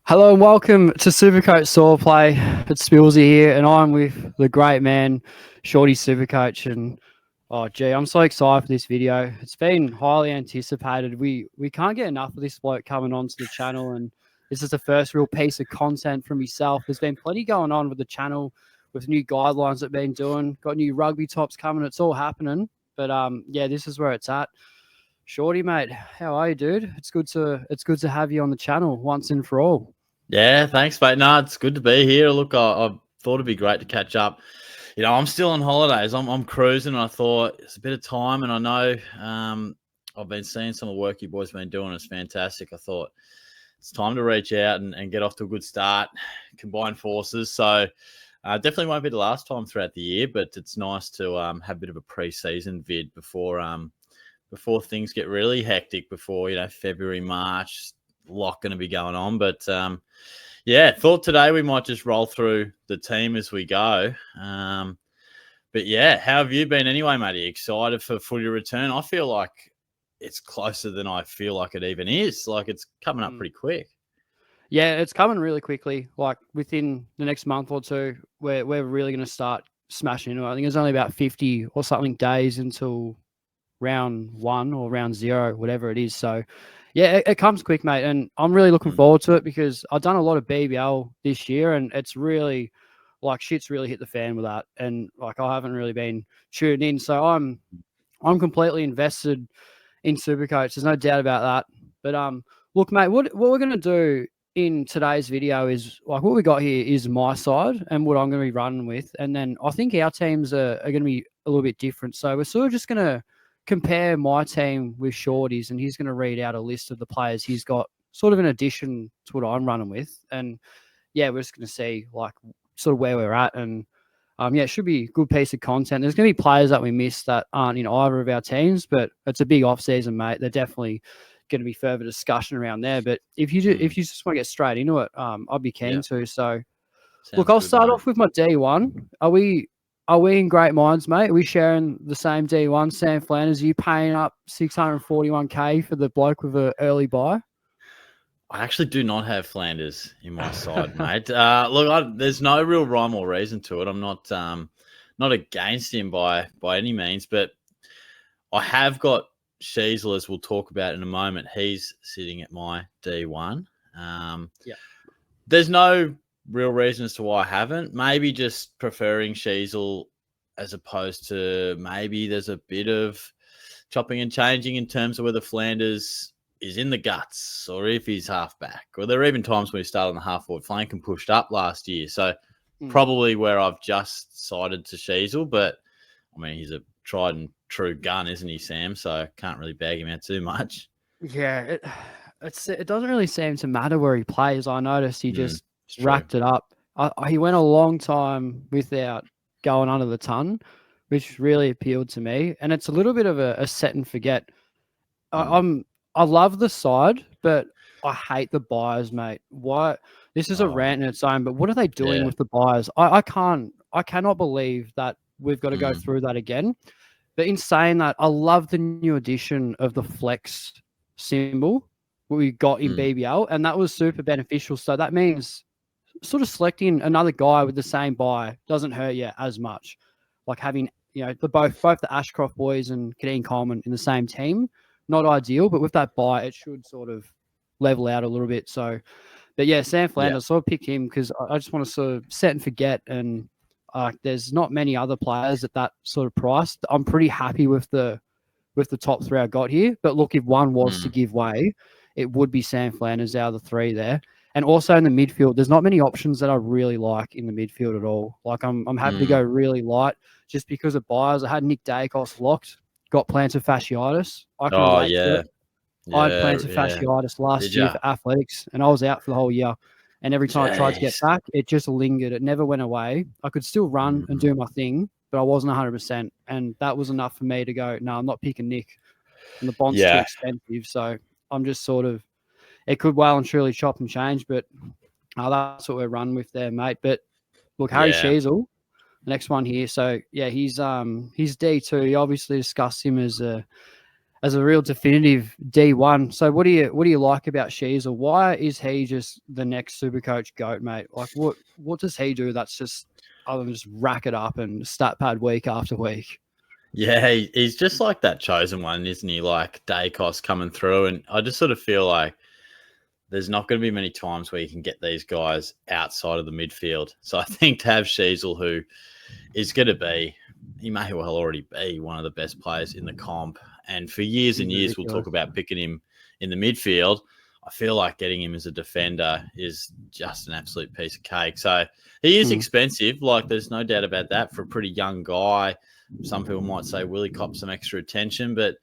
Hello and welcome to Supercoach Saw Play. It's Spillsy here, and I'm with the great man, Shorty Supercoach. And I'm so excited for this video. It's been highly anticipated. We can't get enough of this bloke coming onto the channel, and this is the first real piece of content from himself. There's been plenty going on with the channel, with new guidelines that have been doing. Got new rugby tops coming. It's all happening. But this is where it's at. Shorty, mate, how are you, dude? It's good to have you on the channel once and for all. Yeah, thanks, mate. No, it's good to be here. Look, I thought it'd be great to catch up. I'm still on holidays. I'm cruising, and I thought it's a bit of time. And I know I've been seeing some of the work you boys have been doing. It's fantastic. I thought it's time to reach out and get off to a good start, combine forces. So definitely won't be the last time throughout the year, but it's nice to have a bit of a pre-season vid before things get really hectic. Before February, March. A lot going to be going on, but thought today we might just roll through the team as we go. But yeah, how have you been anyway, mate? Are you excited for footy return? I feel like it's closer than I feel like it even is. Like it's coming up pretty quick. Yeah, it's coming really quickly. Like within the next month or two, we're really going to start smashing into it. I think it's only about 50 or something days until round 1 or round 0, whatever it is. So yeah, it comes quick, mate. And I'm really looking forward to it because I've done a lot of BBL this year, and it's really like shit's really hit the fan with that. And like I haven't really been tuned in. So I'm completely invested in Supercoach. There's no doubt about that. But look, mate, what we're gonna do in today's video is like what we got here is my side and what I'm gonna be running with. And then I think our teams are gonna be a little bit different. So we're sort of just gonna compare my team with Shorty's, and he's going to read out a list of the players he's got sort of in addition to what I'm running with. And yeah, we're just going to see like sort of where we're at. And it should be a good piece of content. There's going to be players that we missed that aren't in either of our teams, but it's a big off season, mate. They're definitely going to be further discussion around there. But if you just want to get straight into it, I'd be keen to. So look, I'll start off with my D1. Are we in great minds, mate? Are we sharing the same D1? Sam Flanders, are you paying up $641K for the bloke with an early buy? I actually do not have Flanders in my side, mate. There's no real rhyme or reason to it. I'm not against him by any means, but I have got Sheasel, as we'll talk about in a moment. He's sitting at my D1. There's no real reason as to why I haven't. Maybe just preferring Sheasel as opposed to maybe there's a bit of chopping and changing in terms of whether Flanders is in the guts or if he's half back. Or there are even times when he started on the half forward flank and pushed up last year. So probably where I've just sided to Sheasel, but I mean, he's a tried and true gun, isn't he, Sam? So can't really bag him out too much. Yeah, it doesn't really seem to matter where he plays. I noticed he just racked it up. He went a long time without going under the ton, which really appealed to me. And it's a little bit of a set and forget. I love the side, but I hate the buyers, mate. Why? This is a rant in its own, but what are they doing with the buyers? I cannot believe that we've got to go through that again. But in saying that, I love the new addition of the flex symbol we got in BBL, and that was super beneficial. So that means sort of selecting another guy with the same buy doesn't hurt you as much. Like having, both the Ashcroft boys and Kadeen Coleman in the same team, not ideal, but with that buy, it should sort of level out a little bit. So, but yeah, Sam Flanders, I sort of picked him because I just want to sort of set and forget. And there's not many other players at that sort of price. I'm pretty happy with the top 3 I got here. But look, if one was to give way, it would be Sam Flanders out of the 3 there. And also in the midfield, there's not many options that I really like in the midfield at all. Like I'm happy to go really light just because of buyers. I had Nick Dacos locked, got plantar fasciitis. I can relate to it. I had plantar fasciitis last year for athletics, and I was out for the whole year. And every time I tried to get back, it just lingered. It never went away. I could still run and do my thing, but I wasn't 100%. And that was enough for me to go, no, I'm not picking Nick. And the bond's too expensive. So I'm just sort of, it could well and truly chop and change, but that's what we're running with there, mate. But look, Harry Sheasel, the next one here. So yeah, he's D2. You obviously discussed him as a as a real definitive D1. So what do you like about Sheezel? Why is he just the next Supercoach GOAT, mate? Like what does he do that's just other than just rack it up and stat pad week after week? Yeah, he's just like that chosen one, isn't he? Like Dacos coming through, and I just sort of feel like there's not going to be many times where you can get these guys outside of the midfield. So I think to have Sheezel, who is going to be, he may well already be one of the best players in the comp. And for years and years, we'll talk about picking him in the midfield. I feel like getting him as a defender is just an absolute piece of cake. So he is expensive. Like, there's no doubt about that for a pretty young guy. Some people might say, will he cop some extra attention? But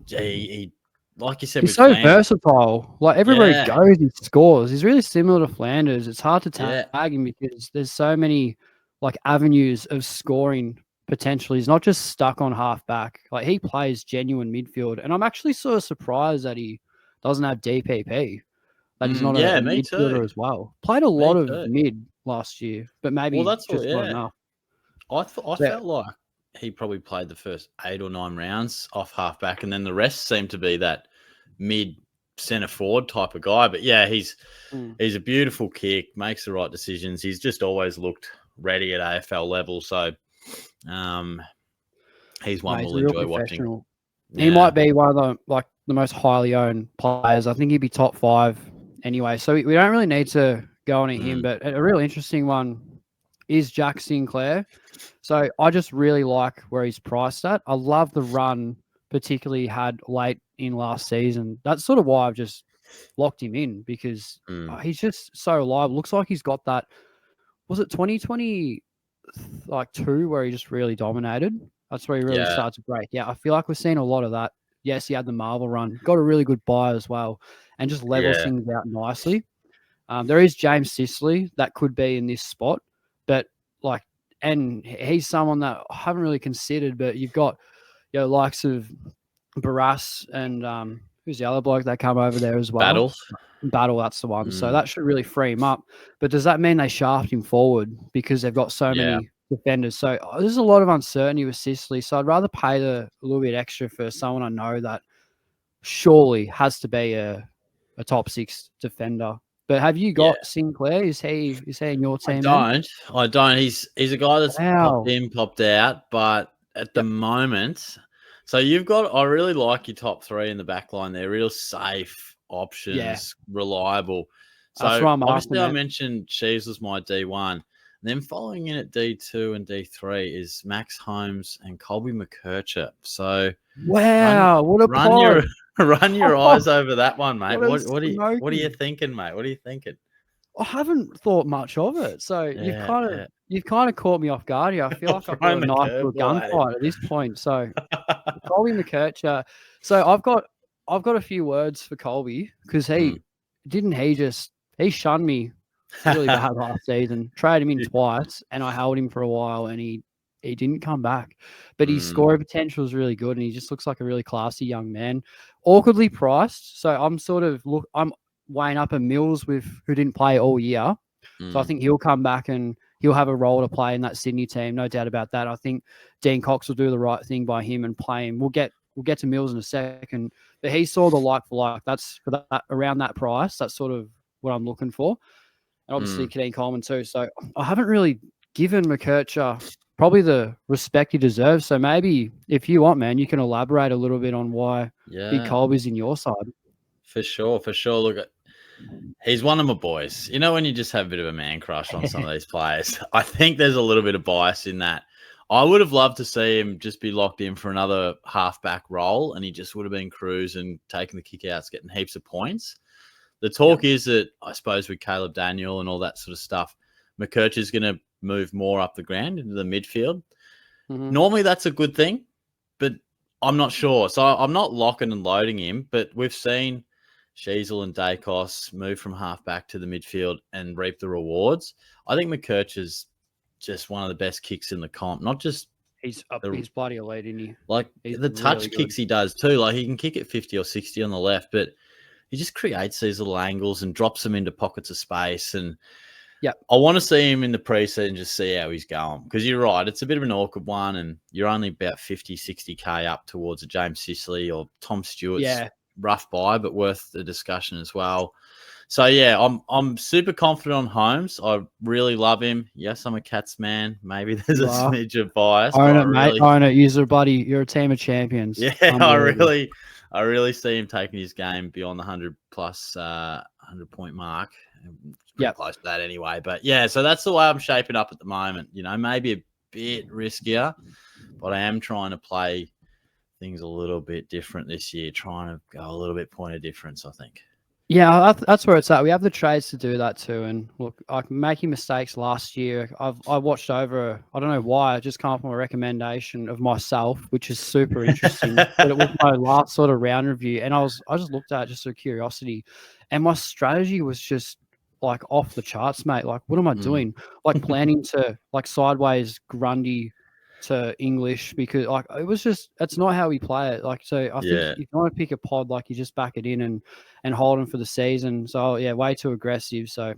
gee, he like you said, he's so versatile. Like everywhere he goes, he scores. He's really similar to Flanders. It's hard to tag him because there's so many like avenues of scoring potential. He's not just stuck on half back. Like he plays genuine midfield, and I'm actually sort of surprised that he doesn't have DPP. That he's not a midfielder as well. Played a lot of mid last year, but maybe not enough. I felt like he probably played the first 8 or 9 rounds off half back, and then the rest seemed to be that mid centre forward type of guy. But yeah, he's a beautiful kick, makes the right decisions. He's just always looked ready at AFL level. So he's one we'll enjoy watching. Yeah. He might be one of the most highly owned players. I think he'd be top 5 anyway. So we don't really need to go on at him. But a real interesting one is Jack Sinclair. So I just really like where he's priced at. I love the run, particularly had late in last season. That's sort of why I've just locked him in because he's just so reliable. Looks like he's got that. Was it 2020 2 where he just really dominated? That's where he really started to break. Yeah, I feel like we're seeing a lot of that. Yes, he had the Marvel run, got a really good buy as well, and just levels things out nicely. There is James Sicily that could be in this spot, but and he's someone that I haven't really considered, but you've got likes of Barras and who's the other bloke that come over there as well? Battle, that's the one. So that should really free him up. But does that mean they shaft him forward because they've got so many defenders? So there's a lot of uncertainty with Sicily. So I'd rather pay a little bit extra for someone I know that surely has to be a top 6 defender. But have you got Sinclair? Is he in your team? I don't. He's a guy that's popped in, popped out, but at the moment, so I really like your top 3 in the back line. They're real safe options, reliable. So obviously I mentioned Sheaves was my D1. And then following in at D2 and D3 is Max Holmes and Colby McKercher. So run your eyes over that one, mate. What are you thinking, mate? What are you thinking? I haven't thought much of it. So you've kind of caught me off guard here. I feel like I've got a knife to a gunfight at this point. So Colby McKercher. So I've got a few words for Colby because he shunned me really bad last season. Traded him in twice, and I held him for a while, and he didn't come back. But his scoring potential is really good, and he just looks like a really classy young man. Awkwardly priced, so I'm weighing up a Mills who didn't play all year. So I think he'll come back and he'll have a role to play in that Sydney team, no doubt about that. I think Dean Cox will do the right thing by him and play him. We'll get to Mills in a second, but he saw the like for like. That's for that around that price. That's sort of what I'm looking for, and obviously Kadeen Coleman too. So I haven't really given McKercher probably the respect he deserves. So maybe if you want, man, you can elaborate a little bit on why Big Colby's in your side. For sure. Look, he's one of my boys. You know, when you just have a bit of a man crush on some of these players, I think there's a little bit of bias in that. I would have loved to see him just be locked in for another halfback role, and he just would have been cruising, taking the kickouts, getting heaps of points. The talk is that, I suppose, with Caleb Daniel and all that sort of stuff, McKercher's going to move more up the ground into the midfield. Normally that's a good thing, but I'm not sure. So I'm not locking and loading him, but we've seen Sheezel and Dacos move from halfback to the midfield and reap the rewards. I think McKercher's just one of the best kicks in the comp. Not just he's bloody elite, isn't he? Like he's the touch really kicks he does too. Like he can kick it 50 or 60 on the left, but he just creates these little angles and drops them into pockets of space. And Yeah. I want to see him in the preseason, just see how he's going. Because you're right, it's a bit of an awkward one, and you're only about 50, 60K up towards a James Sicily or Tom Stewart's rough buy, but worth the discussion as well. So, yeah, I'm super confident on Holmes. I really love him. Yes, I'm a Cats man. Maybe there's a smidge of bias. Own it, mate. Own it. You're a team of champions. Yeah, I really see him taking his game beyond the 100-plus 100-point mark. Pretty close to that anyway. But, yeah, so that's the way I'm shaping up at the moment. You know, maybe a bit riskier, but I am trying to play things a little bit different this year, trying to go a little bit point of difference, I think. Yeah, that's where it's at. We have the trades to do that too. And look, like making mistakes last year, I watched over. I don't know why. I just come up with a recommendation of myself, which is super interesting. But it was my last sort of round review, and I just looked at it just for curiosity, and my strategy was just like off the charts, mate. Like, what am I doing? Like planning to like sideways Grundy to English, because like it's not how we play it. Like, so I think if you want to pick a pod, like you just back it in and hold them for the season. So yeah, way too aggressive. So,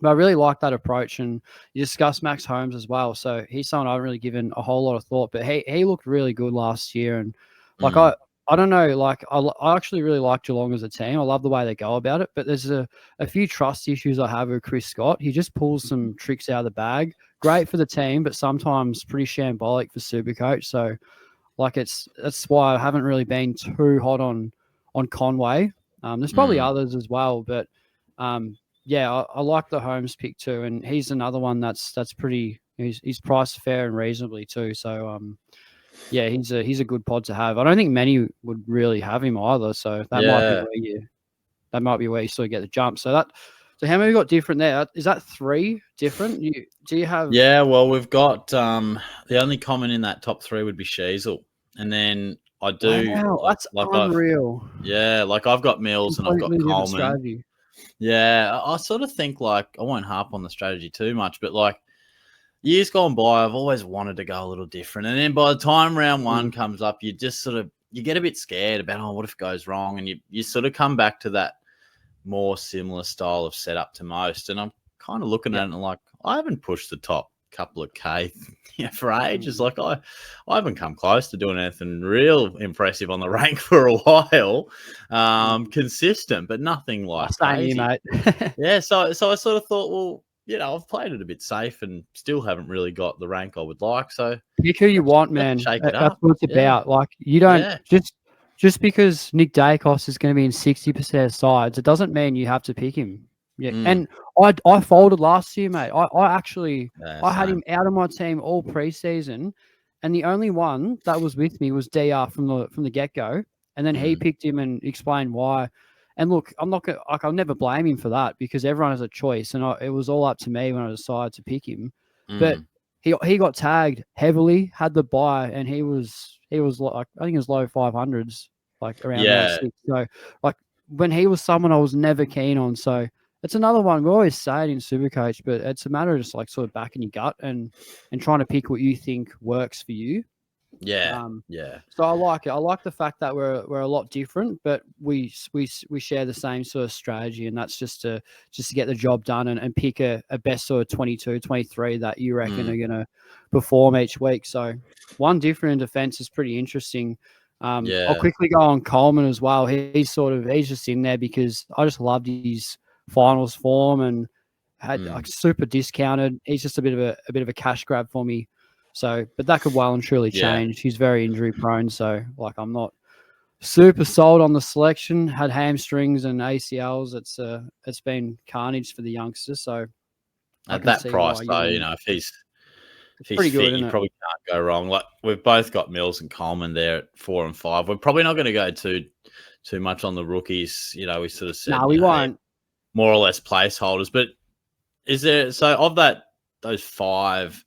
but I really like that approach. And you discussed Max Holmes as well. So he's someone I haven't really given a whole lot of thought, but he looked really good last year. And like I don't know, like I actually really like Geelong as a team. I love the way they go about it, but there's a few trust issues I have with Chris Scott. He just pulls some tricks out of the bag. Great for the team, but sometimes pretty shambolic for Supercoach. So, like that's why I haven't really been too hot on Conway. There's probably others as well, but yeah, I like the Holmes pick too, and he's another one that's pretty. He's priced fair and reasonably too. So yeah, he's a good pod to have. I don't think many would really have him either. So that might be where you sort of get the jump. So how many we got different there? Is that 3 different? Do you have? Yeah, well, we've got the only common in that top 3 would be Sheasel, and then I do. Wow, that's unreal. I've got Mills and I've got Coleman. Strategy. Yeah, I sort of think like I won't harp on the strategy too much, but like years gone by, I've always wanted to go a little different, and then by the time round 1 comes up, you just sort of you get a bit scared about what if it goes wrong, and you sort of come back to that more similar style of setup to most. And I'm kind of looking at it and like, I haven't pushed the top couple of K for ages. Like I haven't come close to doing anything real impressive on the rank for a while. Consistent, but nothing like crazy. Mate. Yeah. So I sort of thought, well, you know, I've played it a bit safe and still haven't really got the rank I would like. So pick who you want, man. Shake it That's up. what it's about. Like you don't just because Nick Dacos is going to be in 60% of sides, it doesn't mean you have to pick him. Yeah, and I folded last year, mate. I actually had him out of my team all preseason, and the only one that was with me was DR from the get go, and then he picked him and explained why. And look, I'm not gonna I'll never blame him for that because everyone has a choice, and it was all up to me when I decided to pick him. But he got tagged heavily, had the buy, and he was like I think it was low 500s, like around round 6. So like when he was someone I was never keen on. So it's another one. We always say it in Supercoach, but it's a matter of just like sort of backing your gut and trying to pick what you think works for you. Yeah. So I like it. I like the fact that we're a lot different, but we share the same sort of strategy, and that's just to get the job done and pick a best sort of 22, 23 that you reckon are going to perform each week. So one different in defense is pretty interesting. I'll quickly go on Coleman as well. He's just in there because I just loved his finals form and had like super discounted. He's just a bit of a cash grab for me. So, but that could well and truly change. He's very injury prone. So like, I'm not super sold on the selection. Had hamstrings and ACLs. It's been carnage for the youngsters. So at that price though, you know, if he's pretty fit, good, you probably can't go wrong. Like we've both got Mills and Coleman there at 4 and 5. We're probably not going to go too much on the rookies. You know, we sort of said we won't. More or less placeholders. But is there of those 5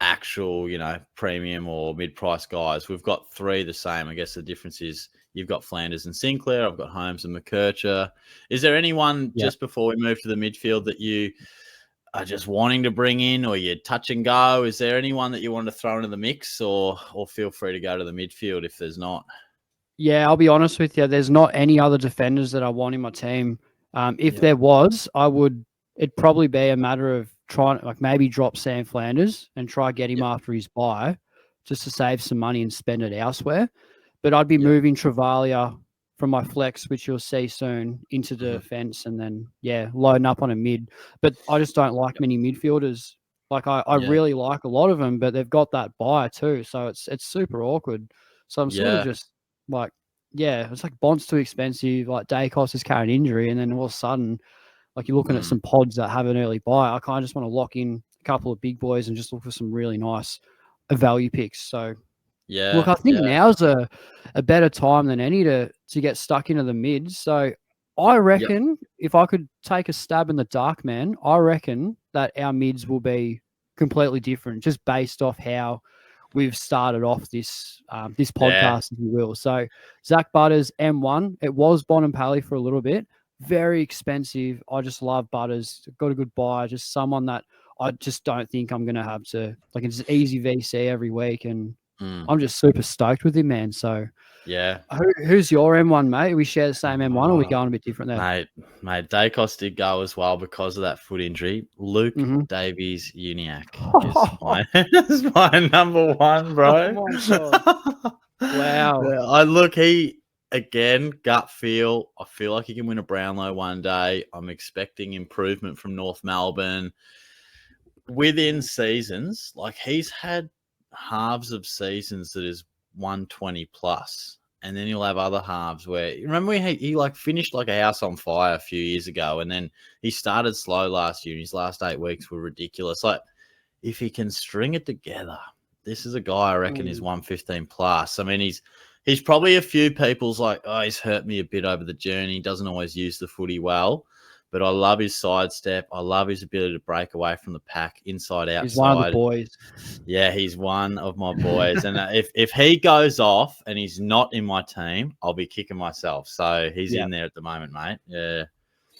actual, you know, premium or mid-price guys, we've got 3 the same. I guess the difference is you've got Flanders and Sinclair. I've got Holmes and McKercher. Is there anyone just before we move to the midfield that you are just wanting to bring in, or you touch and go? Is there anyone that you want to throw into the mix, or feel free to go to the midfield if there's not? Yeah, I'll be honest with you. There's not any other defenders that I want in my team. If there was, I would it'd probably be a matter of trying, like maybe drop Sam Flanders and try get him after his bye, just to save some money and spend it elsewhere. But I'd be moving Travalia from my flex, which you'll see soon, into the defense, and then loading up on a mid. But I just don't like many midfielders. Like I really like a lot of them, but they've got that buy too, so it's super awkward. So I'm sort of just like, it's like Bond's too expensive. Like Dacos is carrying injury, and then all of a sudden, like you're looking at some pods that have an early buy. I kind of just want to lock in a couple of big boys and just look for some really nice value picks. So look, I think now's a better time than any to get stuck into the mids. So I reckon if I could take a stab in the dark, man, I reckon that our mids will be completely different, just based off how we've started off this this podcast, if you will. So Zach Butters, M1. It was Bonampally for a little bit. Very expensive. I just love Butters. Got a good buy. Just someone that I just don't think I'm going to have to, like, it's easy VC every week, and I'm just super stoked with him, man. So who's your M1, mate? We share the same M1, or are we going a bit different there? Mate, Dacos did go as well because of that foot injury. Luke Davies Uniacke is my number one, bro. Oh my God. Wow. He, again, gut feel. I feel like he can win a Brownlow one day. I'm expecting improvement from North Melbourne. Within seasons, like he's had halves of seasons that is 120 plus, and then he'll have other halves where, remember, he like finished like a house on fire a few years ago, and then he started slow last year. His last 8 weeks were ridiculous. Like, if he can string it together, this is a guy I reckon is 115 plus. I mean, he's probably a few people's like, oh, he's hurt me a bit over the journey. He doesn't always use the footy well. But I love his sidestep. I love his ability to break away from the pack, inside, outside. He's one of the boys. Yeah, he's one of my boys. And if he goes off and he's not in my team, I'll be kicking myself. So he's in there at the moment, mate. Yeah.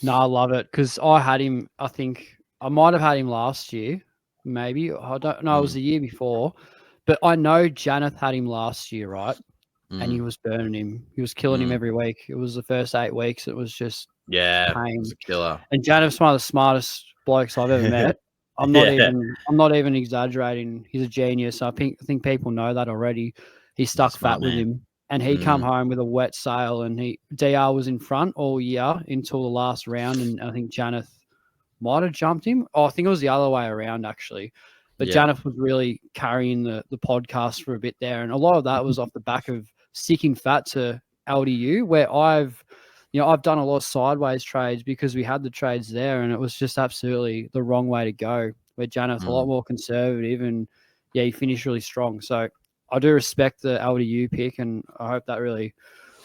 No, I love it, because I had him, I think I might have had him last year, maybe. I don't know. It was the year before. But I know Janath had him last year, right? And he was burning him. He was killing him every week. It was the first 8 weeks. It was just pain. It was a killer. And Janath's one of the smartest blokes I've ever met. I'm not even exaggerating. He's a genius. I think people know that already. He stuck fat with him, and he come home with a wet sail. And DR was in front all year until the last round, and I think Janath might have jumped him. Oh, I think it was the other way around, actually. But Janath was really carrying the podcast for a bit there, and a lot of that was off the back of sticking fat to LDU, where I've done a lot of sideways trades because we had the trades there, and it was just absolutely the wrong way to go, where Janath's a lot more conservative, and he finished really strong. So I do respect the LDU pick, and I hope that really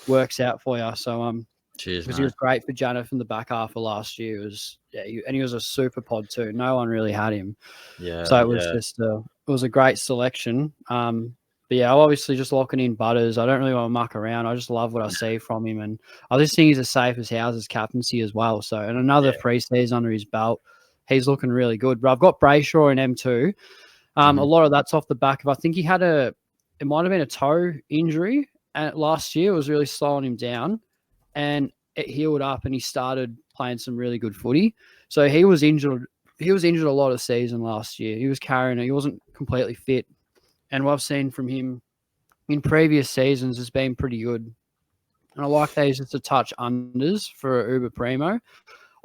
works out for you. So cheers, because he was great for Janath in the back half of last year. And he was a super pod too. No one really had him. Yeah. So it was just it was a great selection. But I'm obviously just locking in Butters. I don't really want to muck around. I just love what I see from him, and I just think he's as safe as houses captaincy as well. So, and another pre-season under his belt, he's looking really good. But I've got Brayshaw in M2. A lot of that's off the back of, I think he had it might have been a toe injury last year. It was really slowing him down, and it healed up, and he started playing some really good footy. So he was injured. He was injured a lot of season last year. He was carrying it. He wasn't completely fit. And what I've seen from him in previous seasons has been pretty good. And I like that he's just a touch unders for Uber Primo.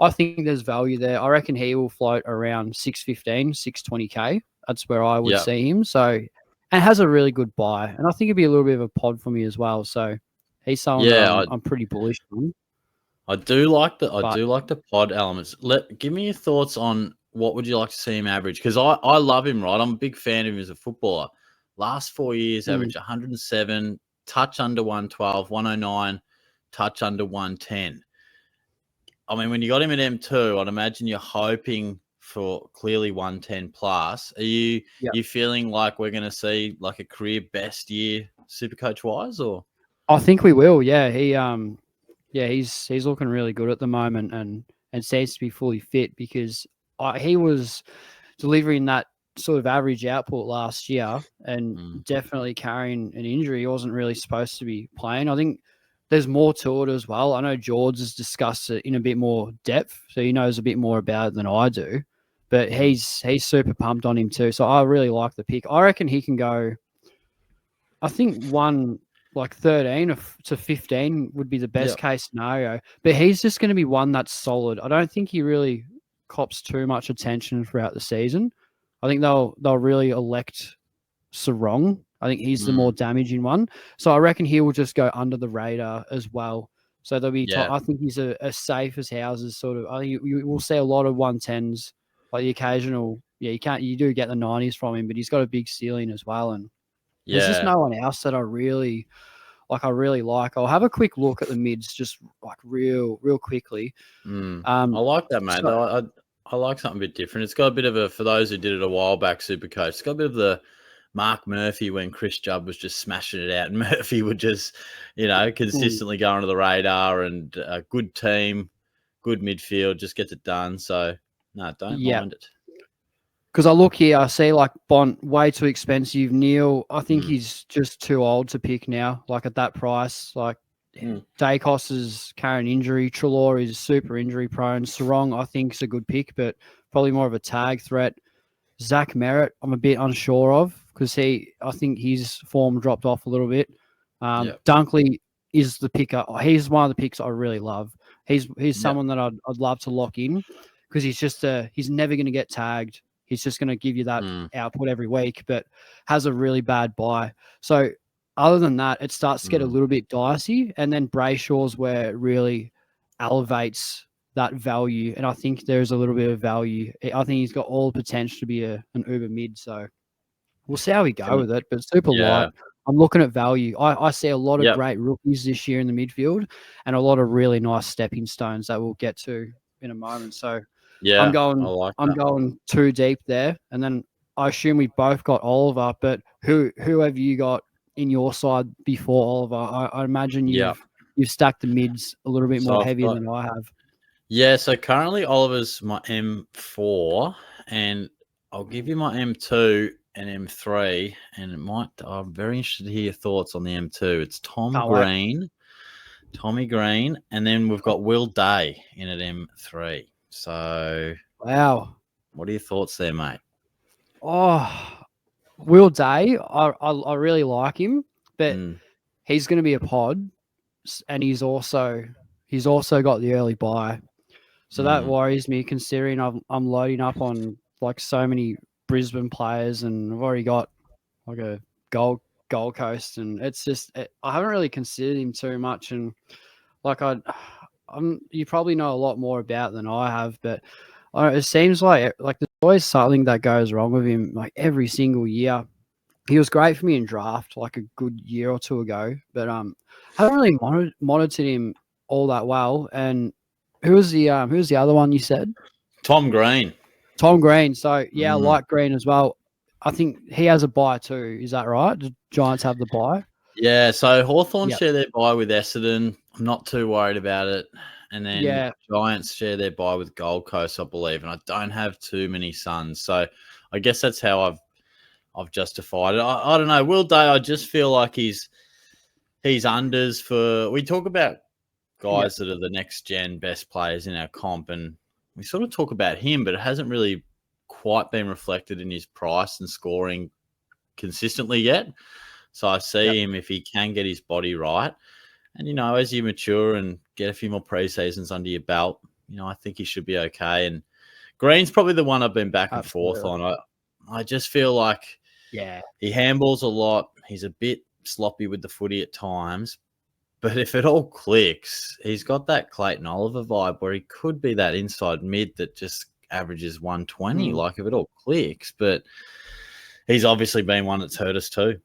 I think there's value there. I reckon he will float around 615, 620K. That's where I would see him. So, and has a really good buy. And I think it'd be a little bit of a pod for me as well. So he's someone that I'm pretty bullish on. I do like the pod elements. Give me your thoughts on what would you like to see him average? Because I love him, right? I'm a big fan of him as a footballer. Last 4 years, average 107, touch under 112, 109, touch under 110. I mean, when you got him at M2, I'd imagine you're hoping for clearly 110 plus. Are you feeling like we're going to see like a career best year Supercoach wise, or? I think we will. Yeah, he's looking really good at the moment, and seems to be fully fit, because he was delivering that sort of average output last year, and definitely carrying an injury. He wasn't really supposed to be playing. I think there's more to it as well. I know George has discussed it in a bit more depth, so he knows a bit more about it than I do. But he's super pumped on him too. So I really like the pick. I reckon he can go. I think one like 13 to 15 would be the best case scenario. But he's just going to be one that's solid. I don't think he really cops too much attention throughout the season. I think they'll really elect Sarong. I think he's the more damaging one. So I reckon he will just go under the radar as well. So there'll be. I think he's a safe as houses sort of. I think you will see a lot of 110s, like the occasional. Yeah, you do get the 90s from him, but he's got a big ceiling as well. And there's just no one else that I really like. I'll have a quick look at the mids, just like real quickly. I like that, mate. So, I like something a bit different. It's got a bit of a, for those who did it a while back, Supercoach, it's got a bit of the Mark Murphy when Chris Judd was just smashing it out, and Murphy would just, consistently go under the radar, and a good team, good midfield, just gets it done. So, no, don't mind it. Because I look here, I see like Bont, way too expensive. Neil, I think he's just too old to pick now, like at that price. Like Dacos is carrying injury. Treloar is super injury prone. Sarong, I think, is a good pick, but probably more of a tag threat. Zach Merritt, I'm a bit unsure of because I think his form dropped off a little bit. Dunkley is the picker. He's one of the picks I really love. He's someone that I'd love to lock in because he's never going to get tagged. He's just going to give you that output every week, but has a really bad buy. So other than that, it starts to get a little bit dicey, and then Brayshaw's where it really elevates that value. And I think there's a little bit of value. I think he's got all the potential to be an uber mid. So we'll see how we go with it, but super light. I'm looking at value. I see a lot of great rookies this year in the midfield and a lot of really nice stepping stones that we'll get to in a moment. So I'm going too deep there, and then I assume we both got Oliver. But who have you got in your side before Oliver? I imagine you've stacked the mids a little bit more heavier than I have. Yeah, so currently Oliver's my M4, and I'll give you my M2 and M3, and I'm very interested to hear your thoughts on the M2. It's Tommy Green, and then we've got Will Day in at M3. So, wow, what are your thoughts there, mate? Oh, Will Day, I really like him, but he's going to be a pod, and he's also got the early buy, so that worries me. Considering I'm loading up on like so many Brisbane players, and I've already got like a Gold Coast, and it's just I haven't really considered him too much, and like you probably know a lot more about than I have, but it seems like there's always something that goes wrong with him like every single year. He was great for me in draft like a good year or two ago, but haven't really monitored him all that well. And who was the other one you said? Tom Green. So I like Green as well. I think he has a buy too. Is that right? Do Giants have the buy? Yeah, so Hawthorn share their buy with Essendon. I'm not too worried about it. And then Giants share their buy with Gold Coast, I believe. And I don't have too many Suns. So I guess that's how I've justified it. I don't know. Will Day, I just feel like he's unders for – we talk about guys that are the next-gen best players in our comp, and we sort of talk about him, but it hasn't really quite been reflected in his price and scoring consistently yet. So I see him if he can get his body right. And, as you mature and get a few more pre-seasons under your belt, I think he should be okay. And Green's probably the one I've been back and forth on. I just feel like he handballs a lot. He's a bit sloppy with the footy at times. But if it all clicks, he's got that Clayton Oliver vibe where he could be that inside mid that just averages 120, like if it all clicks. But he's obviously been one that's hurt us too.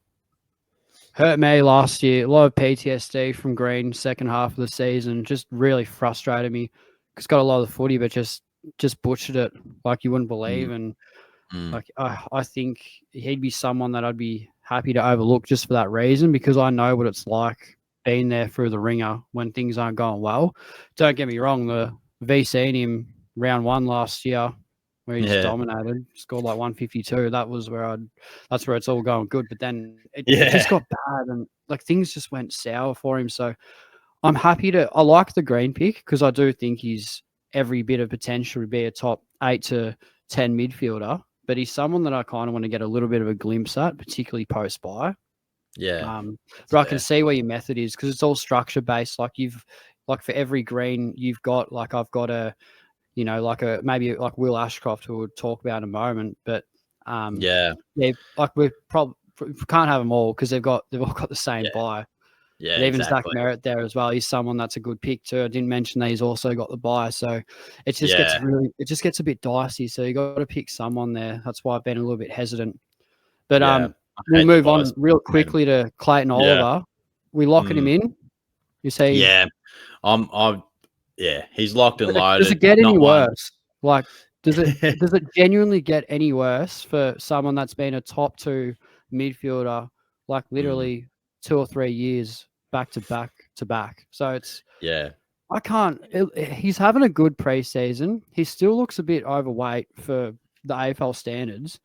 Hurt me last year. A lot of PTSD from Green second half of the season. Just really frustrated me. He's got a lot of the footy, but just butchered it like you wouldn't believe. And like I think he'd be someone that I'd be happy to overlook just for that reason, because I know what it's like being there through the ringer when things aren't going well. Don't get me wrong, the VC in him round one last year where he just dominated, scored like 152. That's where it's all going good. But then it just got bad, and like things just went sour for him. So I'm happy to. I like the Green pick because I do think he's every bit of potential to be a top 8 to 10 midfielder. But he's someone that I kind of want to get a little bit of a glimpse at, particularly post buy. Yeah. But I can see where your method is because it's all structure based. Like for every green you've got, like I've got a, maybe like Will Ashcroft who we'll talk about in a moment. But yeah, like we can't have them all because they've all got the same buy. Yeah, But even Zach exactly. Merritt there as well. He's someone that's a good pick too. I didn't mention that he's also got the buy, so it just gets a bit dicey. So you got to pick someone there. That's why I've been a little bit hesitant. But we'll move on real quickly to Clayton Oliver. We locking him in? You say? Yeah, he's locked and loaded. Does it get any worse? Like, does it genuinely get any worse for someone that's been a top 2 midfielder, like literally 2 or 3 years back to back? So it's I can't. He's having a good preseason. He still looks a bit overweight for the AFL standards,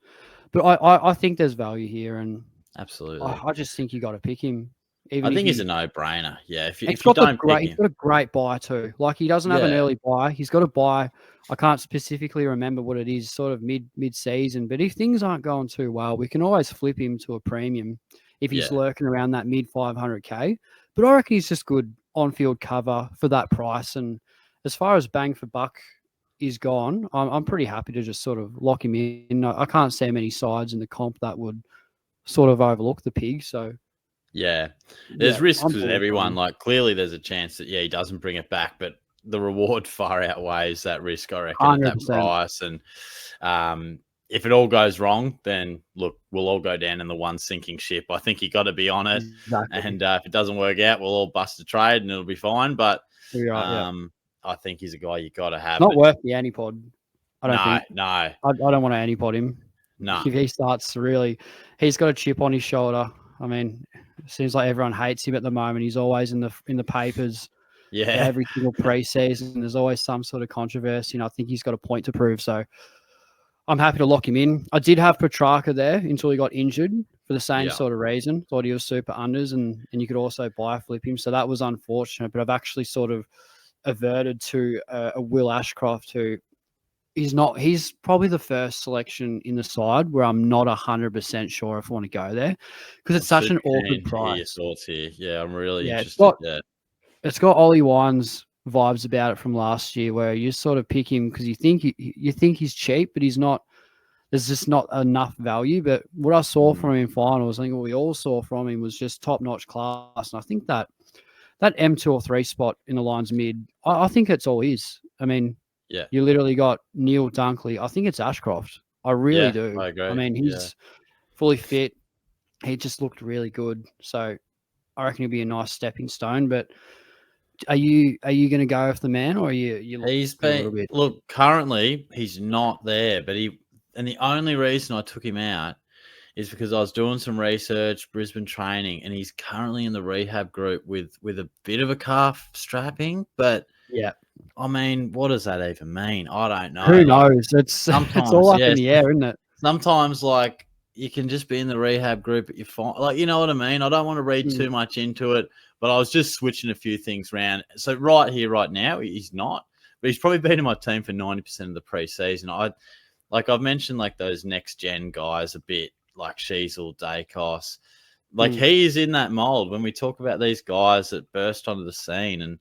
but I think there's value here, and absolutely, I just think you got to pick him. I think he's a no-brainer. Yeah, if you don't pick him, he's got a great buy too. Like he doesn't have an early buy. He's got a buy. I can't specifically remember what it is, sort of mid-season. But if things aren't going too well, we can always flip him to a premium if he's lurking around that mid 500K. But I reckon he's just good on-field cover for that price. And as far as bang for buck is gone, I'm pretty happy to just sort of lock him in. I can't see many sides in the comp that would sort of overlook the pig. So. Yeah, there's risks with everyone. Like clearly, there's a chance that he doesn't bring it back, but the reward far outweighs that risk. I reckon 100%. At that price, and if it all goes wrong, then look, we'll all go down in the one sinking ship. I think you got to be on it, and if it doesn't work out, we'll all bust a trade and it'll be fine. But I think he's a guy you got to have. Not worth the antipod. I don't think. No, I don't want to antipod him. No, if he starts he's got a chip on his shoulder. I mean, it seems like everyone hates him at the moment. He's always in the papers. Yeah. Every single preseason, there's always some sort of controversy, and I think he's got a point to prove. So I'm happy to lock him in. I did have Petrarca there until he got injured for the same sort of reason. Thought he was super unders, and you could also buy flip him. So that was unfortunate. But I've actually sort of averted to a Will Ashcroft who he's probably the first selection in the side where I'm not 100% sure if I want to go there because it's such an awkward price. Your thoughts here. Yeah, I'm really interested. It's got Ollie Wines vibes about it from last year where you sort of pick him because you think he's cheap, but he's not. There's just not enough value. But what I saw from him in finals, I think what we all saw from him was just top-notch class. And I think that M2 or 3 spot in the Lions mid, I think it's all his. I mean, you literally got Neil Dunkley. I think it's Ashcroft. I really do. I agree. I mean, he's fully fit. He just looked really good. So I reckon he'll be a nice stepping stone. But are you going to go with the man, or are you? He's been currently he's not there, but and the only reason I took him out is because I was doing some research, Brisbane training, and he's currently in the rehab group with a bit of a calf strapping, but I mean, what does that even mean? I don't know. Who knows? It's all up in the air, isn't it? Sometimes, like, you can just be in the rehab group, but you're fine. Like, you know what I mean? I don't want to read too much into it, but I was just switching a few things around. So right here, right now, he's not, but he's probably been in my team for 90% of the preseason. I've mentioned, like, those next-gen guys a bit, like Sheasel, Dacos. Like, he is in that mold when we talk about these guys that burst onto the scene. And,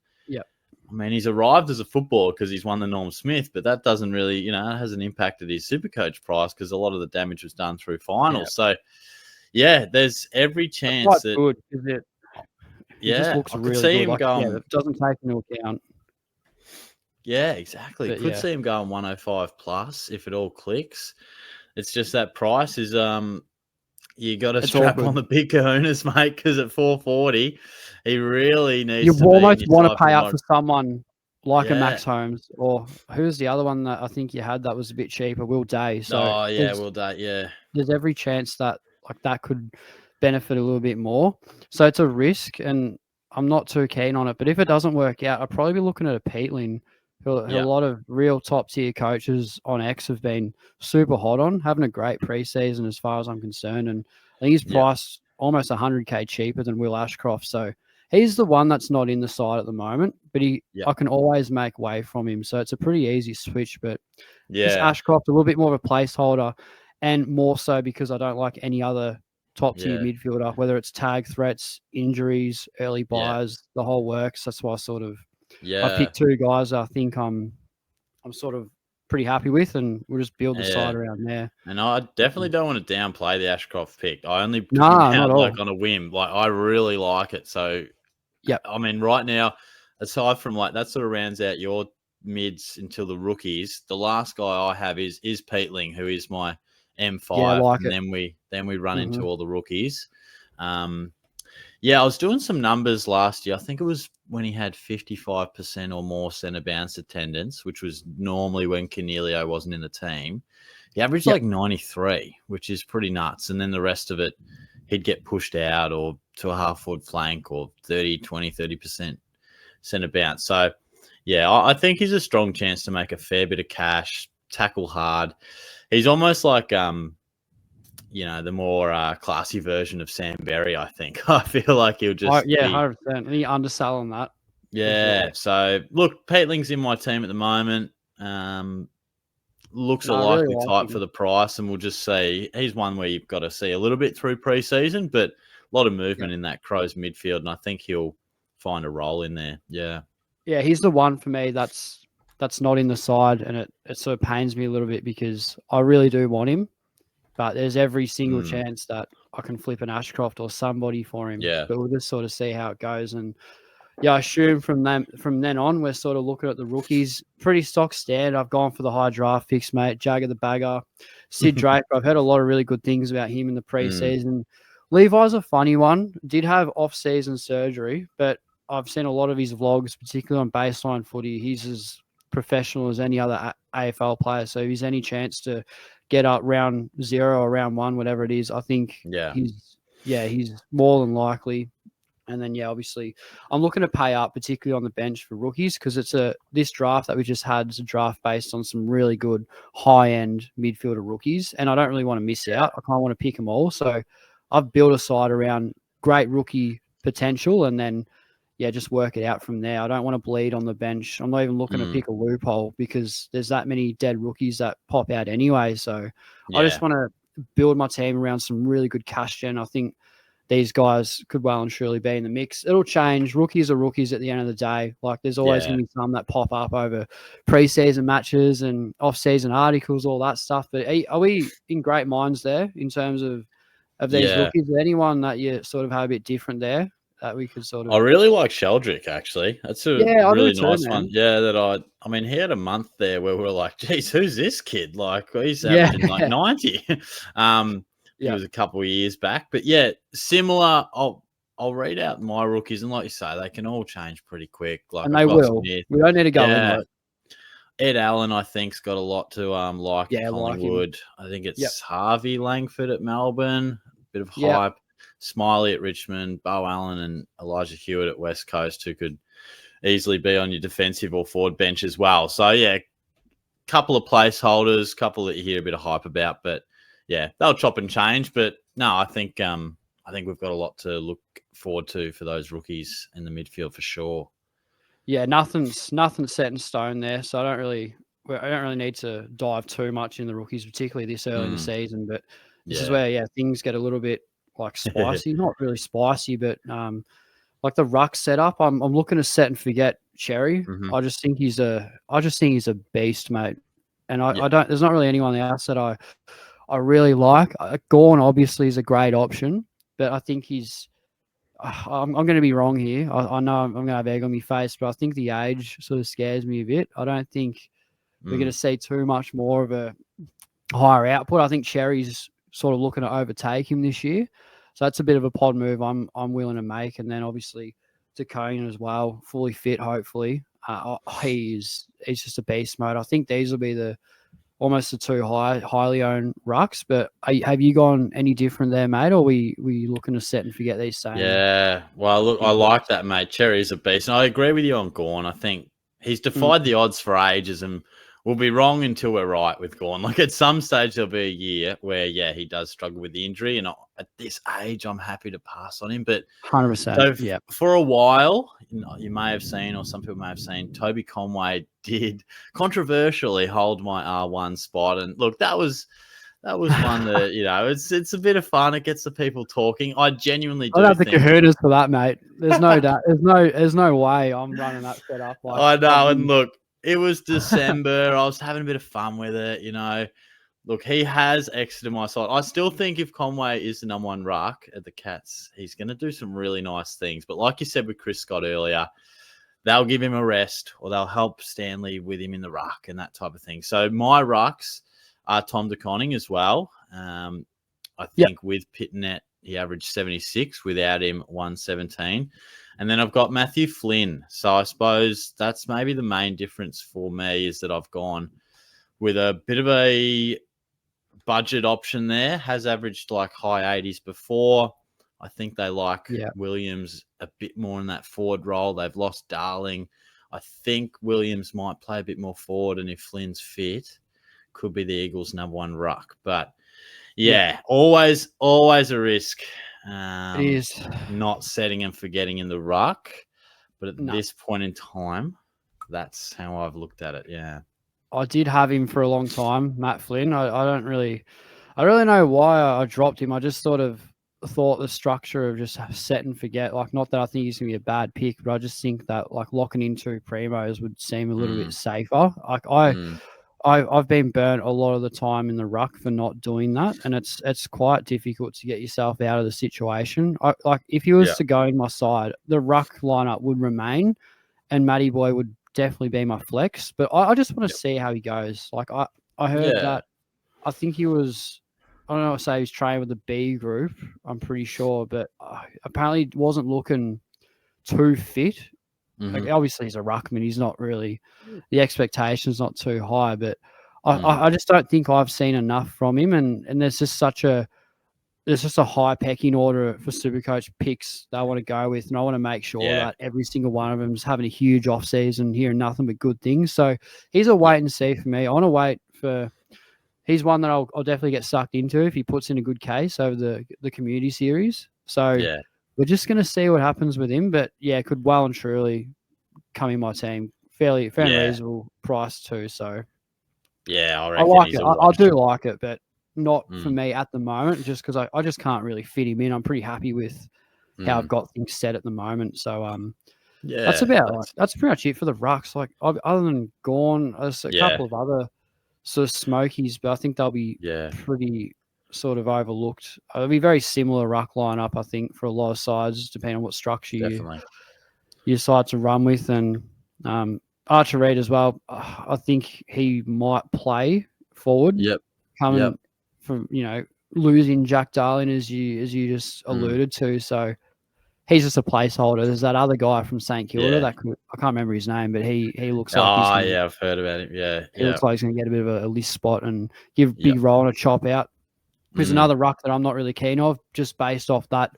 I mean, he's arrived as a footballer because he's won the Norm Smith, but that doesn't really, it hasn't impacted his Supercoach price because a lot of the damage was done through finals. So, there's every chance that. Good, is it? Yeah, looks I could really see good. him Like, going. it doesn't take into account. Yeah, exactly. But, could see him going 105 plus if it all clicks. It's just that price is you got to strap on the big kahunas, mate, because at 440, he really needs you to almost want to pay up for someone like a Max Holmes, or who's the other one that I think you had that was a bit cheaper, Will Day. So Will Day, there's every chance that that could benefit a little bit more. So it's a risk, and I'm not too keen on it. But if it doesn't work out, I'll probably be looking at a Peatling, who a lot of real top tier coaches on X have been super hot on, having a great preseason as far as I'm concerned. And I think he's priced almost 100K cheaper than Will Ashcroft. So He's the one that's not in the side at the moment, but Yeah. I can always make way from him. So it's a pretty easy switch. But just Yeah. Ashcroft, a little bit more of a placeholder, and more so because I don't like any other top tier Yeah. midfielder, whether it's tag threats, injuries, early Yeah. buys, the whole works. That's why I Yeah. picked two guys I think I'm sort of pretty happy with, and we'll just build the Yeah. side around there. And I definitely don't want to downplay the Ashcroft pick. I only took him Nah, not out at all. like on a whim. Like I really like it. So Yep. I mean, right now, aside from like that sort of rounds out your mids until the rookies, the last guy I have is Peatling, who is my M5, Yeah, I like and it. then we run into Mhm. all the rookies. Yeah, I was doing some numbers last year. I think it was when he had 55% or more centre bounce attendance, which was normally when Cornelio wasn't in the team. He averaged Yep. like 93, which is pretty nuts. And then the rest of it, he'd get pushed out or to a half forward flank or 30% centre bounce. So, yeah, I think he's a strong chance to make a fair bit of cash, tackle hard. He's almost like the more classy version of Sam Berry, I think. I feel like he'll just Yeah, be. 100%. Any undersell on that for Yeah. sure. So, look, Peatling's in my team at the moment. Looks a No, I really likely like type for him. the price, and we'll just see. He's one where you've got to see a little bit through preseason, but a lot of movement in that Crows midfield, and I think he'll find a role in there. Yeah. Yeah, he's the one for me that's not in the side, and it sort of pains me a little bit because I really do want him, but there's every single Mm, chance that I can flip an Ashcroft or somebody for him. yeah. But we'll just sort of see how it goes. And yeah, I assume from then on, we're sort of looking at the rookies. Pretty stock standard. I've gone for the high draft picks, mate. Jagger the Bagger, Sid Draper. I've heard a lot of really good things about him in the Mm, preseason. Levi's a funny one. Did have off-season surgery, but I've seen a lot of his vlogs, particularly on baseline footy. He's as professional as any other AFL player. So if he's any chance to get up round 0 or round 1, whatever it is, I think yeah. he's more than likely. And then, yeah, obviously, I'm looking to pay up, particularly on the bench for rookies, because this draft that we just had is a draft based on some really good high-end midfielder rookies, and I don't really want to miss out. I kind of want to pick them all. So I've built a side around great rookie potential, and then, yeah, just work it out from there. I don't want to bleed on the bench. I'm not even looking to Mm, pick a loophole because there's that many dead rookies that pop out anyway. So I yeah. just want to build my team around some really good cash gen. I think these guys could well and surely be in the mix. It'll change. Rookies are rookies at the end of the day. Like there's always Yeah. going to be some that pop up over preseason matches and off-season articles, all that stuff. But are we in great minds there in terms of these Yeah. rookies? Is there anyone that you sort of have a bit different there that we could sort I of? really like Sheldrick, actually. That's a Yeah, I do really too, nice one. man. Yeah, I mean, he had a month there where we were like, geez, who's this kid? Like, he's Yeah, averaging like 90. He yeah, was a couple of years back. But yeah, similar. I'll read out my rookies, and like you say, they can all change pretty quick. Like and I've they got will. Smith. We don't need to go into Yeah. it. Ed Allen, I think's got a lot to like at Yeah, like him. Collingwood. I think Yep. it's Harvey Langford at Melbourne. Bit of Yep. hype. Smiley at Richmond, Bo Allen and Elijah Hewitt at West Coast, who could easily be on your defensive or forward bench as well. So yeah, couple of placeholders, couple that you hear a bit of hype about, but yeah, they'll chop and change. But no, I think we've got a lot to look forward to for those rookies in the midfield for sure. Yeah, nothing's set in stone there, so I don't really need to dive too much in the rookies, particularly this early in the season. But this is Yeah. where things get a little bit like spicy, not really spicy, but like the ruck setup. I'm looking to set and forget Cherry. Mm-hmm. I just think he's a beast, mate. And Yeah. I don't. There's not really anyone else that I really like. Gorn obviously is a great option, but I think he's. I'm going to be wrong here. I know I'm going to have egg on my face, but I think the age sort of scares me a bit. I don't think we're going to see too much more of a higher output. I think Cherry's sort of looking to overtake him this year. So that's a bit of a pod move I'm willing to make. And then obviously Decone as well, fully fit, hopefully. He's just a beast mode. I think these will be almost the two highly owned rucks. But have you gone any different there, mate? Or we looking to set and forget these same? Yeah. Well, look, I like that, mate. Cherry is a beast. And I agree with you on Gorn. I think he's defied the odds for ages. And we'll be wrong until we're right with Gawn. Like at some stage, there'll be a year where, he does struggle with the injury. And at this age, I'm happy to pass on him. But 100%. Yeah. For a while, you may have seen, or some people may have seen, Toby Conway did controversially hold my R1 spot. And look, that was one that, it's a bit of fun. It gets the people talking. I genuinely do I don't have the think kahunas for that, mate. There's no doubt. There's no way I'm running that set up. Like, I know. And look, it was December. I was having a bit of fun with it, Look, he has exited my side. I still think if Conway is the number one ruck at the Cats, he's going to do some really nice things. But like you said with Chris Scott earlier, they'll give him a rest or they'll help Stanley with him in the ruck and that type of thing. So my rucks are Tom DeConning as well. I think with Pitnet, he averaged 76. Without him, 117. And then I've got Matthew Flynn. So I suppose that's maybe the main difference for me is that I've gone with a bit of a budget option there. Has averaged like high 80s before. I think they like Williams a bit more in that forward role. They've lost Darling. I think Williams might play a bit more forward. And if Flynn's fit, could be the Eagles' number one ruck. But always a risk. It is not setting and forgetting in the ruck, but at this point in time, that's how I've looked at it. Yeah, I did have him for a long time, Matt Flynn. I don't really know why I dropped him. I just sort of thought the structure of just set and forget. Like, not that I think he's gonna be a bad pick, but I just think that like locking into primos would seem a little bit safer. Like I've been burnt a lot of the time in the ruck for not doing that, and it's quite difficult to get yourself out of the situation. Like if he was to go in my side, the ruck lineup would remain, and Matty Boy would definitely be my flex. But I just want to see how he goes. Like I heard that I think he was, I don't know what to say, he's training with the B group, I'm pretty sure, but apparently wasn't looking too fit. Like, obviously he's a ruckman. He's not really, the expectation's not too high, but I just don't think I've seen enough from him. And there's just a high pecking order for Supercoach picks they want to go with. And I want to make sure that every single one of them is having a huge off season, hearing nothing but good things. So he's a wait and see for me. I want to wait for, he's one that I'll definitely get sucked into if he puts in a good case over the community series. So we're just going to see what happens with him. But could well and truly come in my team. Fairly reasonable price too. So I like it. I do like it, but not for me at the moment, just because I just can't really fit him in. I'm pretty happy with how I've got things set at the moment. So that's pretty much it for the rucks. Like other than Gawn, there's a couple of other sort of smokies, but I think they'll be pretty sort of overlooked. It'll be very similar ruck lineup, I think, for a lot of sides, depending on what structure you decide to run with. And Archer Reid as well, I think he might play forward. Coming from, losing Jack Darling as you just alluded to. So he's just a placeholder. There's that other guy from St Kilda I can't remember his name, but he looks like I've heard about him. He looks like he's going to get a bit of a list spot and give a big role and a chop out. There's another ruck that I'm not really keen of, just based off that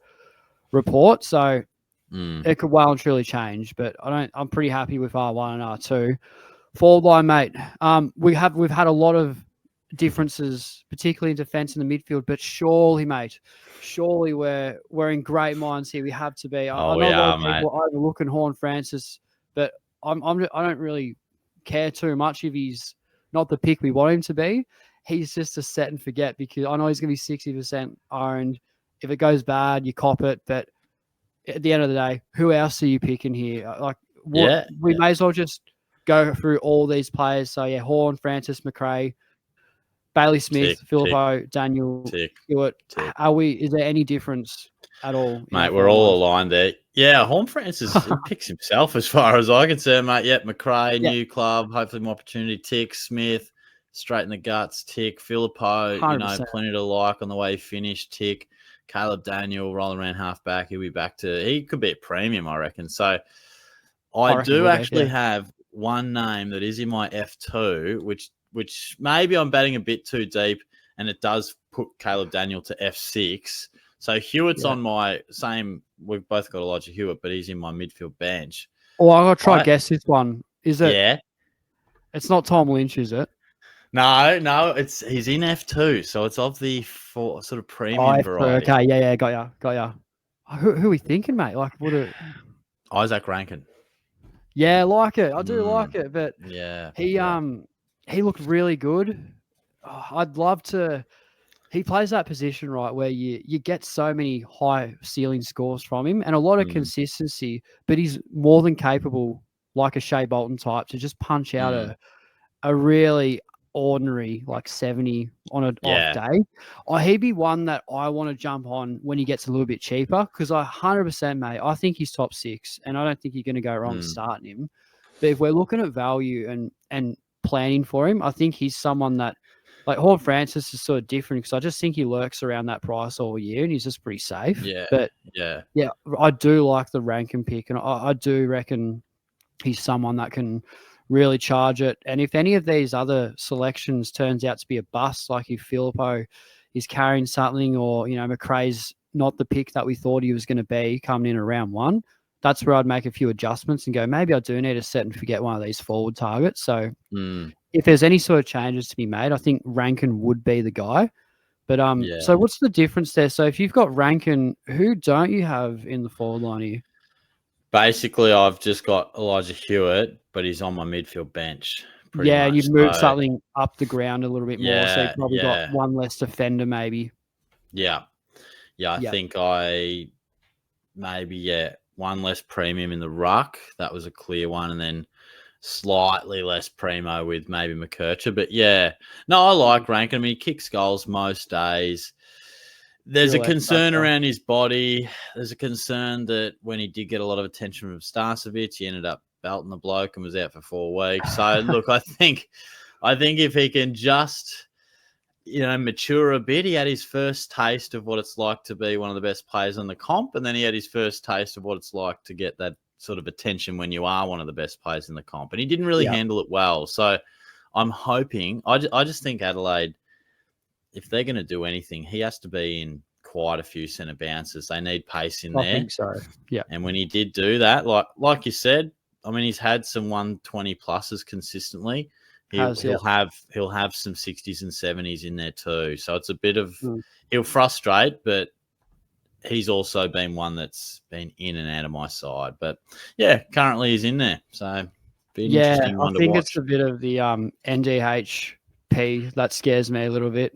report. So it could well and truly change, but I'm pretty happy with R1 and R2. Forward line, mate. We've had a lot of differences, particularly in defence in the midfield, but surely we're in great minds here. We have to be. I know a lot of people are overlooking Horn Francis, but I don't really care too much if he's not the pick we want him to be. He's just a set and forget, because I know he's going to be 60% owned. If it goes bad, you cop it. But at the end of the day, who else are you picking here? We may as well just go through all these players. So Horn, Francis, McRae, Bailey Smith, Philippo, Daniel, Stewart. Is there any difference at all? Mate, we're all aligned there. Yeah, Horn Francis picks himself as far as I can say, mate. McRae, new club, hopefully more opportunity. Tick, Smith, straight in the guts. Tick, Philippo, 100%. Plenty to like on the way he finished. Tick, Caleb Daniel, rolling around halfback. He'll be back to, he could be a premium, I reckon. So I do actually have one name that is in my F2, which maybe I'm batting a bit too deep, and it does put Caleb Daniel to F6. So Hewitt's on my same. We've both got Elijah Hewitt, but he's in my midfield bench. Oh, I'll try to guess this one. Is it? Yeah. It's not Tom Lynch, is it? No, he's in F2, so it's of the sort of premium variety. Okay, yeah, got ya. Who are we thinking, mate? Like, Isaac Rankin. Yeah, like it. I do like it, but yeah, he looked really good. Oh, I'd love to. He plays that position right where you get so many high ceiling scores from him and a lot of consistency, but he's more than capable, like a Shea Bolton type, to just punch out a really ordinary like 70 on an off day. He'd be one that I want to jump on when he gets a little bit cheaper because 100%, mate, I think he's top 6 and I don't think you're going to go wrong starting him. But if we're looking at value and planning for him, I think he's someone that, like Horn Francis is sort of different because I just think he lurks around that price all year and he's just pretty safe. But yeah, I do like the Rankin pick and I do reckon he's someone that can really charge it. And if any of these other selections turns out to be a bust, like if Filippo is carrying something or, McRae's not the pick that we thought he was going to be coming in around 1, that's where I'd make a few adjustments and go, maybe I do need to set and forget one of these forward targets. So if there's any sort of changes to be made, I think Rankin would be the guy. But so what's the difference there? So if you've got Rankin, who don't you have in the forward line here? Basically, I've just got Elijah Hewitt, but he's on my midfield bench. Yeah, you've moved something up the ground a little bit more, so you've probably got one less defender maybe. Yeah. I think one less premium in the ruck. That was a clear one, and then slightly less primo with maybe McKercher. But I like Rankin. I mean, he kicks goals most days. There's a concern around his body. There's a concern that when he did get a lot of attention from Starcevic, he ended up belting the bloke and was out for 4 weeks. So look, I think if he can just, mature a bit, he had his first taste of what it's like to be one of the best players on the comp, and then he had his first taste of what it's like to get that sort of attention when you are one of the best players in the comp, and he didn't really handle it well. So I'm hoping. I just think Adelaide, if they're going to do anything, he has to be in quite a few centre bounces. They need pace in there. I think so. Yeah. And when he did do that, like you said, I mean, he's had some 120 pluses consistently. He'll have some 60s and 70s in there too. So it's a bit of he'll frustrate, but he's also been one that's been in and out of my side. But currently he's in there. So be an interesting one to watch. I think it's a bit of the NDHP that scares me a little bit.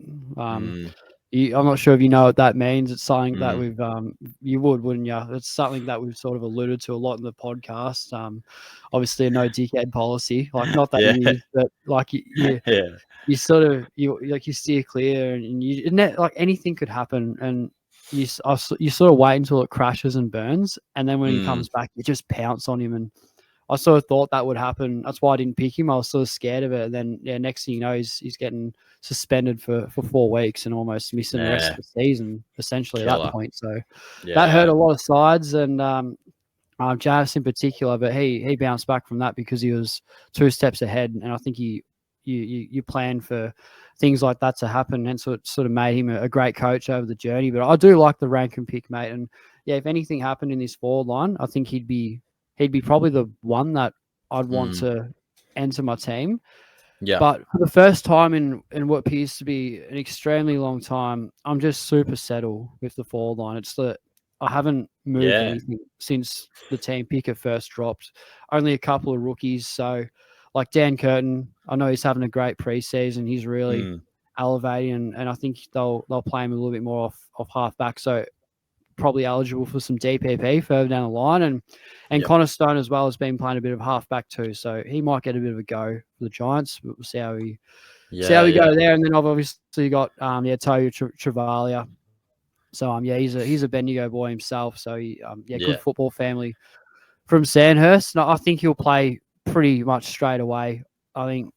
I'm not sure if you know what that means. It's something that we've you wouldn't you? It's something that we've sort of alluded to a lot in the podcast. Obviously a no dickhead policy, like not that it is, but like you sort of you steer clear and like anything could happen, and you sort of wait until it crashes and burns, and then when he comes back, you just pounce on him. And I sort of thought that would happen. That's why I didn't pick him. I was sort of scared of it. And then, next thing you know, he's getting suspended for 4 weeks and almost missing the rest of the season, essentially, at that point. So that hurt a lot of sides, and Janath in particular. But he bounced back from that because he was 2 steps ahead. And I think you plan for things like that to happen, and so it sort of made him a great coach over the journey. But I do like the Rankin pick, mate. And if anything happened in this forward line, I think he'd be probably the one that I'd want to enter my team. Yeah. But for the first time in what appears to be an extremely long time, I'm just super settled with the forward line. It's that I haven't moved anything since the team picker first dropped. Only a couple of rookies. So like Dan Curtin, I know he's having a great preseason. He's really elevating, and I think they'll play him a little bit more off half back. So probably eligible for some DPP further down the line, and Connor Stone as well has been playing a bit of halfback too, so he might get a bit of a go for the Giants. But we'll see how we go there. And then I've obviously got Toyo Travalia. So he's a Bendigo boy himself. So good football family from Sandhurst. And I think he'll play pretty much straight away. I think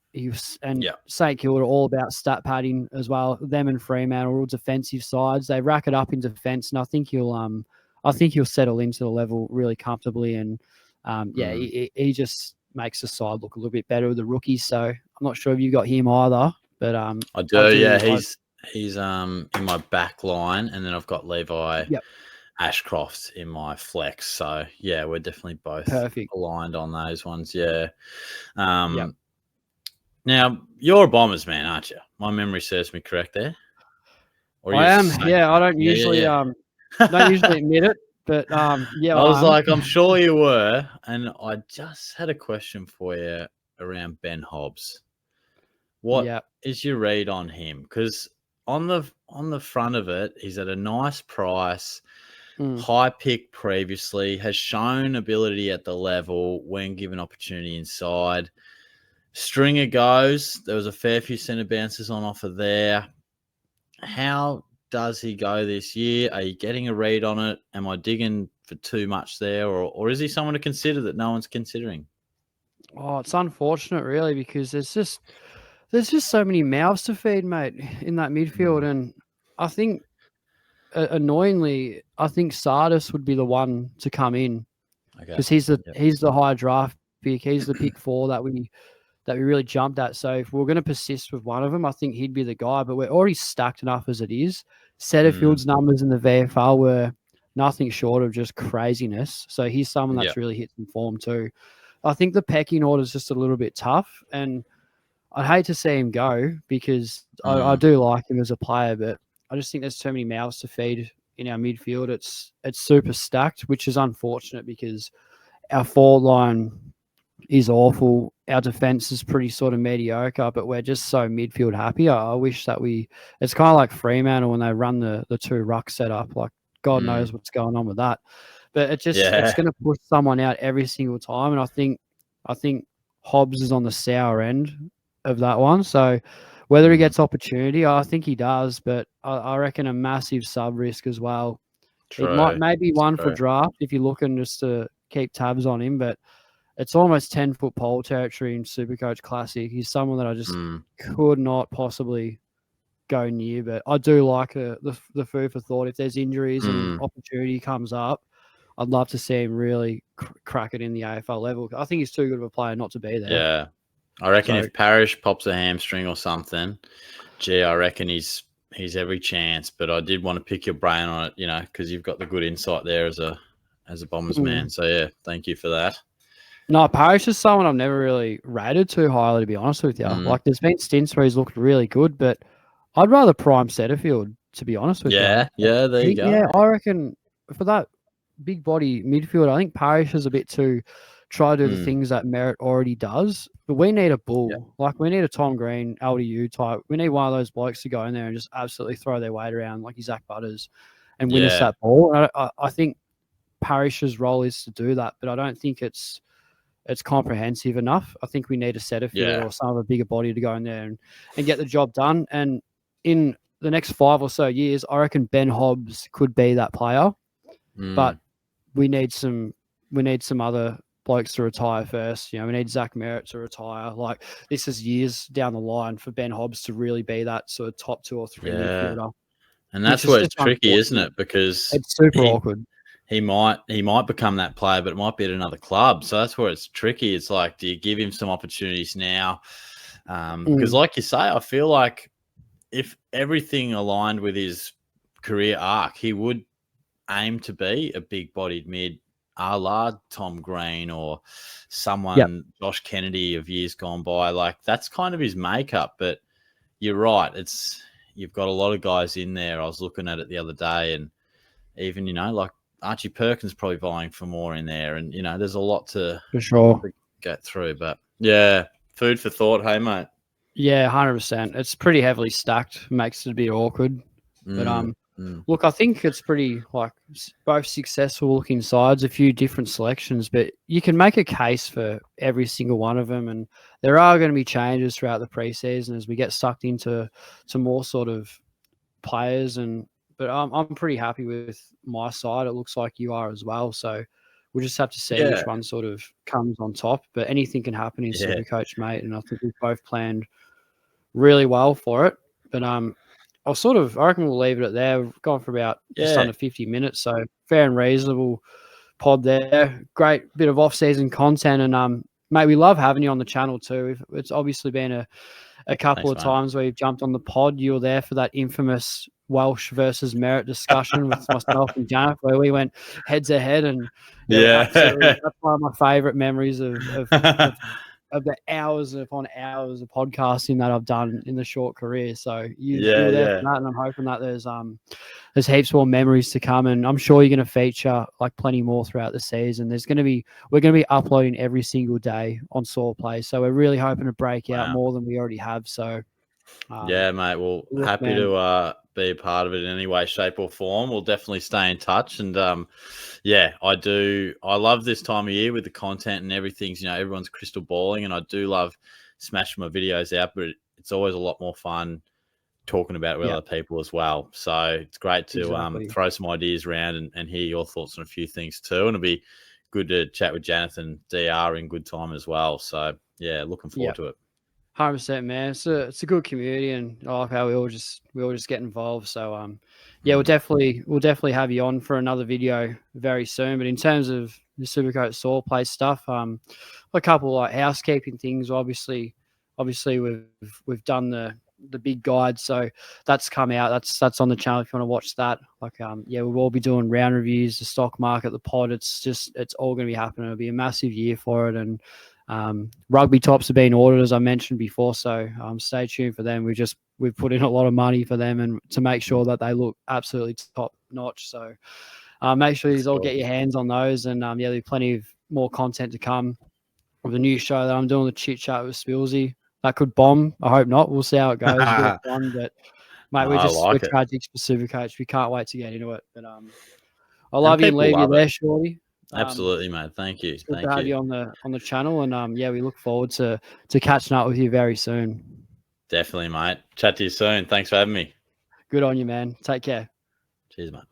St Kilda are all about stat padding as well. Them and Fremantle are all defensive sides. They rack it up in defence, and I think he'll settle into the level really comfortably. And he just makes the side look a little bit better with the rookies. So I'm not sure if you got him either, but I do. He's in my back line, and then I've got Levi Ashcroft in my flex. So we're definitely both aligned on those ones. Now, you're a Bombers man, aren't you? My memory serves me correct there. Or I am. Yeah, I don't yeah, usually don't usually admit it, but yeah, I was I am. like, I'm sure you were. And I just had a question for you around Ben Hobbs. What Yeah. is your read on him? Because on the front of it, he's at a nice price, high pick previously, has shown ability at the level when given opportunity inside. Stringer goes. There was a fair few centre bounces on offer there. How does he go this year? Are you getting a read on it? Am I digging for too much there, or is he someone to consider that no one's considering? Oh, it's unfortunate, really, because there's just so many mouths to feed, mate, in that midfield, and I think annoyingly, I think Sardis would be the one to come in because he's the high draft pick. He's the pick 4 that we really jumped at. So if we're going to persist with one of them, I think he'd be the guy. But we're already stacked enough as it is. Setterfield's numbers in the VFL were nothing short of just craziness. So he's someone that's really hit some form too. I think the pecking order is just a little bit tough, and I'd hate to see him go because I do like him as a player, but I just think there's too many mouths to feed in our midfield. It's super stacked, which is unfortunate because our forward line is awful. Our defense is pretty sort of mediocre, but we're just so midfield happy. I wish that it's kind of like Fremantle when they run the 2 ruck setup. Like, God knows what's going on with that. But it's going to push someone out every single time. And I think Hobbs is on the sour end of that one. So whether he gets opportunity, I think he does, but I reckon a massive sub risk as well. It might maybe one for draft if you're looking just to keep tabs on him, but it's almost 10-foot pole territory in Supercoach Classic. He's someone that I just could not possibly go near, but I do like the food for thought. If there's injuries and opportunity comes up, I'd love to see him really crack it in the AFL level. I think he's too good of a player not to be there. Yeah. I reckon if Parrish pops a hamstring or something, I reckon he's every chance. But I did want to pick your brain on it, because you've got the good insight there as a Bombers man. So, yeah, thank you for that. No, Parrish is someone I've never really rated too highly, to be honest with you. Like, there's been stints where he's looked really good, but I'd rather prime Setterfield, to be honest with you. Yeah, there you go. Yeah, I reckon for that big body midfield, I think Parrish is a bit too try to do the things that Merritt already does. But we need a bull. Yeah. Like, we need a Tom Green, LDU type. We need one of those blokes to go in there and just absolutely throw their weight around like Zach Butters and win us that ball. And I think Parrish's role is to do that, but I don't think it's comprehensive enough. I think we need a Setterfield or some other bigger body to go in there and get the job done. And in the next 5 or so years, I reckon Ben Hobbs could be that player. But we need some other blokes to retire first. We need Zach Merritt to retire. Like, this is years down the line for Ben Hobbs to really be that sort of top 2 or 3 midfielder. And that's where it's tricky, isn't it? Because it's super awkward. He might become that player, but it might be at another club. So that's where it's tricky. It's like, do you give him some opportunities now? Because like you say, I feel like if everything aligned with his career arc, he would aim to be a big-bodied mid, a la Tom Green or someone, Josh Kennedy of years gone by. Like, that's kind of his makeup. But you're right. You've got a lot of guys in there. I was looking at it the other day, and even, like Archie Perkins probably vying for more in there. And, there's a lot to get through. But, yeah, food for thought. Hey, mate. Yeah, 100%. It's pretty heavily stacked. Makes it a bit awkward. But, look, I think it's pretty, like, both successful looking sides, a few different selections, but you can make a case for every single one of them. And there are going to be changes throughout the preseason as we get sucked into some more sort of players. But I'm pretty happy with my side. It looks like you are as well. So we'll just have to see which one sort of comes on top. But anything can happen in Supercoach, mate. And I think we've both planned really well for it. But I reckon we'll leave it at there. We've gone for about just under 50 minutes. So fair and reasonable pod there. Great bit of off-season content. And, mate, we love having you on the channel too. It's obviously been a couple of times where you've jumped on the pod. You were there for that infamous Welsh versus Merritt discussion with myself and Janath, where we went heads to head, and absolutely, that's one of my favourite memories of of the hours upon hours of podcasting that I've done in the short career. So you Yeah, were there yeah. for that, and I'm hoping that there's heaps more memories to come, and I'm sure you're going to feature like plenty more throughout the season. We're going to be uploading every single day on Saw Play, so we're really hoping to break out Wow. more than we already have. So Yeah, mate. Well, look, happy man, to be a part of it in any way, shape, or form. We'll definitely stay in touch. And yeah, I do. I love this time of year with the content and everything's, everyone's crystal balling. And I do love smashing my videos out, but it's always a lot more fun talking about it with yeah, other people as well. So it's great to exactly. throw some ideas around and hear your thoughts on a few things too. And it'll be good to chat with Janath and DR in good time as well. So yeah, looking forward to it. 100%, man. It's a good community, and I like how we all just get involved. So yeah, we'll definitely have you on for another video very soon. But in terms of the Supercoach Saw Play stuff, a couple like housekeeping things. Obviously we've done the big guide, so that's come out. That's on the channel if you want to watch that. Like yeah, we'll all be doing round reviews, the stock market, the pod. It's all going to be happening. It'll be a massive year for it, and rugby tops have been ordered, as I mentioned before, so stay tuned for them. We've put in a lot of money for them and to make sure that they look absolutely top notch. So make sure you all get your hands on those, and yeah, there'll be plenty of more content to come of the new show that I'm doing, the chit chat with Spilsy. That could bomb. I hope not. We'll see how it goes. A bit of fun, but mate, we're tragic for Supercoach. We can't wait to get into it. But I love you and leave you there, Shorty. Absolutely, mate. Thank you. It's good to have you on the channel, and yeah, we look forward to catching up with you very soon. Definitely, mate. Chat to you soon. Thanks for having me. Good on you, man. Take care. Cheers, mate.